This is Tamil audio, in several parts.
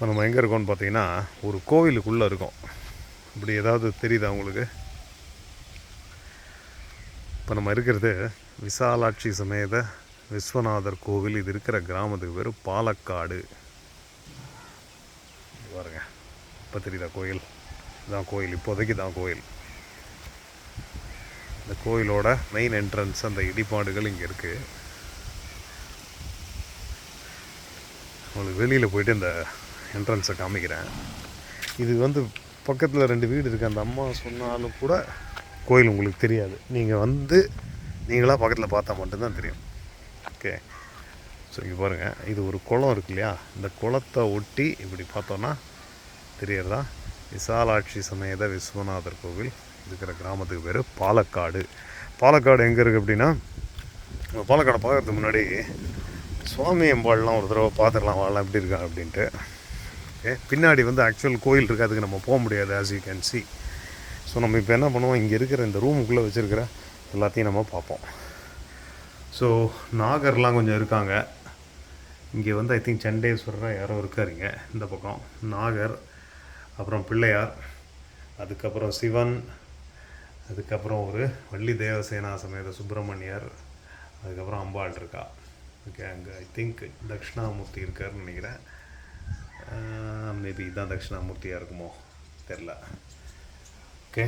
இப்போ நம்ம எங்கே இருக்கோம்னு பார்த்தீங்கன்னா ஒரு கோவிலுக்குள்ளே இருக்கோம். இப்படி ஏதாவது தெரியுதா உங்களுக்கு? இப்போ நம்ம இருக்கிறது விசாலாட்சி சமேத விஸ்வநாதர் கோவில். இது இருக்கிற கிராமத்துக்கு பேர் பாலக்காடு. பாருங்க, இப்போ தெரியுதா கோயில்? இதுதான் கோயில், இப்போதைக்கு தான் கோயில். இந்த கோயிலோட மெயின் என்ட்ரன்ஸ் அந்த இடிபாடுகள் இங்கே இருக்குது. உங்களுக்கு வெளியில் போயிட்டு இந்த என்ட்ரன்ஸை காமிக்கிறேன். இது பக்கத்தில் 2 வீடு இருக்குது. அந்த அம்மா சொன்னாலும் கூட கோயில் உங்களுக்கு தெரியாது. நீங்கள் நீங்களாக பக்கத்தில் பார்த்தா மட்டும்தான் தெரியும். ஓகே, ஸோ இங்கே பாருங்கள், இது ஒரு குளம் இருக்கு இல்லையா? இந்த குளத்தை ஒட்டி இப்படி பார்த்தோன்னா தெரியறதா விசாலாட்சி சமேத விஸ்வநாதர் கோவில் இருக்கிற கிராமத்துக்கு பேர் பாலக்காடு. பாலக்காடு எங்கே இருக்குது அப்படின்னா, பாலக்காடை பார்க்கறதுக்கு முன்னாடி சுவாமி அம்பாள்லாம் ஒரு தடவை பார்த்துடலாம், வாழலாம் எப்படி இருக்கா அப்படின்ட்டு. ஓகே, பின்னாடி ஆக்சுவல் கோயில் இருக்குது, அதுக்கு நம்ம போக முடியாது, as you can see. So நம்ம இப்போ என்ன பண்ணுவோம், இங்கே இருக்கிற இந்த ரூமுக்குள்ளே வச்சுருக்கிற எல்லாத்தையும் நம்ம பார்ப்போம். ஸோ நாகர்லாம் கொஞ்சம் இருக்காங்க இங்கே. ஐ திங்க் சண்டேஸ்வரராக யாரோ இருக்காருங்க இந்த பக்கம். நாகர், அப்புறம் பிள்ளையார், அதுக்கப்புறம் சிவன், அதுக்கப்புறம் ஒரு வள்ளி தேவசேனா சமேத சுப்பிரமணியர், அதுக்கப்புறம் அம்பாள் இருக்கா. ஓகே, அங்கே ஐ திங்க் தட்சிணாமூர்த்தி இருக்காருன்னு நினைக்கிறேன். மேபி இதுதான் தட்சிணாமூர்த்தியாக இருக்குமோ தெரில. ஓகே,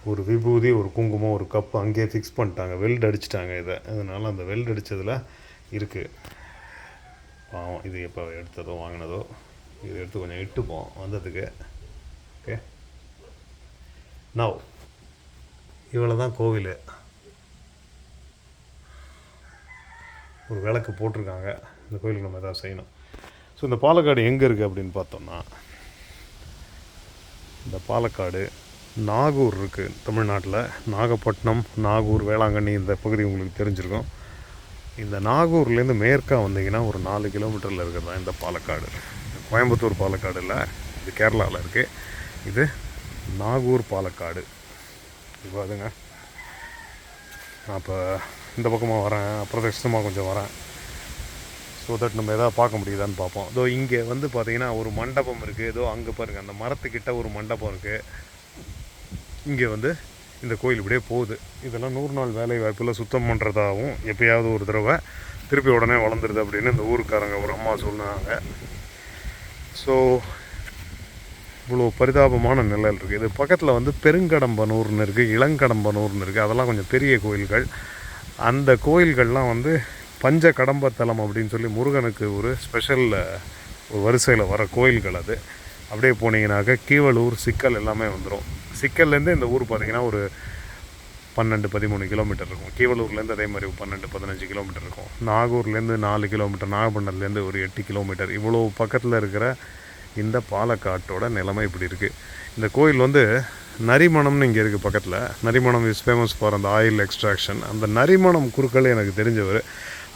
ஒரு விபூதி, ஒரு குங்குமம், ஒரு கப்பு அங்கேயே ஃபிக்ஸ் பண்ணிட்டாங்க, வெல்ட் அடிச்சிட்டாங்க இதை. அதனால் அந்த வெல்ட் அடித்ததில் இருக்குது. பாவம், இது எப்போ எடுத்ததோ வாங்கினதோ, இது எடுத்து கொஞ்சம் இட்டுப்போம் வந்ததுக்கு. ஓகே, நவ் இவ்வளோ தான் கோவில். ஒரு விளக்கு போட்டிருக்காங்க. இந்த கோயிலுக்கு நம்ம எதாவது செய்யணும். ஸோ இந்த பாலக்காடு எங்கே இருக்குது அப்படின்னு பார்த்தோம்னா, இந்த பாலக்காடு நாகூர் இருக்குது தமிழ்நாட்டில். நாகப்பட்டினம், நாகூர், வேளாங்கண்ணி இந்த பகுதி உங்களுக்கு தெரிஞ்சிருக்கும். இந்த நாகூர்லேருந்து மேற்காக வந்தீங்கன்னா ஒரு 4 கிலோமீட்டரில் இருக்கிறது தான் இந்த பாலக்காடு. கோயம்புத்தூர் பாலக்காடு இல்லை, இது கேரளாவில் இருக்குது. இது நாகூர் பாலக்காடு. இப்போ அதுங்க, நான் இப்போ இந்த பக்கமாக வரேன், அப்பிரதட்சணமாக கொஞ்சம் வரேன். ஸோ தட் நம்ம எதாவது பார்க்க முடியுதான்னு பார்ப்போம். இதோ இங்கே பார்த்தீங்கன்னா ஒரு மண்டபம் இருக்குது. ஏதோ அங்கே பாருங்கள், அந்த மரத்துக்கிட்ட ஒரு மண்டபம் இருக்குது. இங்கே இந்த கோயில் இப்படியே போகுது. இதெல்லாம் 100 நாள் வேலை வாய்ப்பில் சுத்தம் பண்ணுறதாகவும், எப்போயாவது ஒரு தடவை திருப்பி உடனே வளர்ந்துருது அப்படின்னு இந்த ஊருக்காரங்க ஒரு அம்மா சொன்னாங்க. ஸோ இவ்வளோ பரிதாபமான நிலையில் இருக்குது. இது பக்கத்தில் பெருங்கடம்பனூர்னு இருக்குது, இளங்கடம்பனூர்னு இருக்குது. அதெல்லாம் கொஞ்சம் பெரிய கோயில்கள். அந்த கோயில்கள்லாம் பஞ்ச கடம்பத்தலம் அப்படின்னு சொல்லி முருகனுக்கு ஒரு ஸ்பெஷல் ஒரு வரிசையில் வர கோயில்கள். அது அப்படியே போனீங்கன்னாக்க கீவளூர், சிக்கல் எல்லாமே வந்துடும். சிக்கல்லேருந்து இந்த ஊர் பார்த்திங்கன்னா ஒரு 12-13 கிலோமீட்டர் இருக்கும். கீவளூர்லேருந்து அதே மாதிரி 12-15 கிலோமீட்டர் இருக்கும். நாகூர்லேருந்து 4 கிலோமீட்டர், நாகப்பட்டினத்துலேருந்து ஒரு 8 கிலோமீட்டர். இவ்வளோ பக்கத்தில் இருக்கிற இந்த பாலக்காட்டோட நிலைமை இப்படி இருக்குது. இந்த கோயில் நரிமணம்னு இங்கே இருக்குது பக்கத்தில். நரிமணம் இஸ் ஃபேமஸ் ஃபார் அந்த ஆயில் எக்ஸ்ட்ராக்ஷன். அந்த நரிமணம் குறுக்கள் எனக்கு தெரிஞ்சவர்,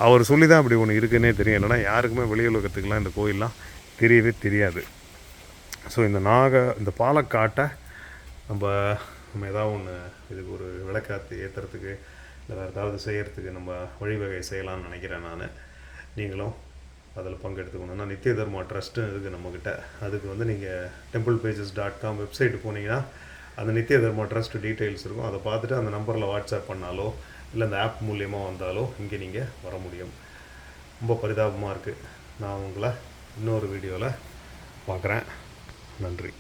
அவர் சொல்லி தான் இப்படி ஒன்று இருக்குன்னே தெரியும். இல்லைனா யாருக்குமே வெளியுலகத்துக்கெலாம் இந்த கோயிலெலாம் தெரியவே தெரியாது. ஸோ இந்த பாலக்காட்டை நம்ம ஏதாவது ஒன்று இதுக்கு ஒரு விளக்காத்து ஏற்றுறதுக்கு இல்லை வேறு ஏதாவது செய்கிறதுக்கு நம்ம வழிவகை செய்யலாம்னு நினைக்கிறேன் நான். நீங்களும் அதில் பங்கெடுத்துக்கணுன்னா நித்திய தர்மா ட்ரஸ்ட்டு இருக்குது நம்மக்கிட்ட. அதுக்கு நீங்கள் templepages.com வெப்சைட்டு போனீங்கன்னா அந்த நித்திய தர்மா ட்ரஸ்ட் டீட்டெயில்ஸ் இருக்கும். அதை பார்த்துட்டு அந்த நம்பரில் வாட்ஸ்அப் பண்ணாலோ இல்லை அந்த ஆப் மூலியமாக வந்தாலோ இங்கே நீங்கள் வர முடியும். ரொம்ப பரிதாபமாக இருக்குது. நான் உங்களை இன்னொரு வீடியோவில் பார்க்குறேன். நன்றி.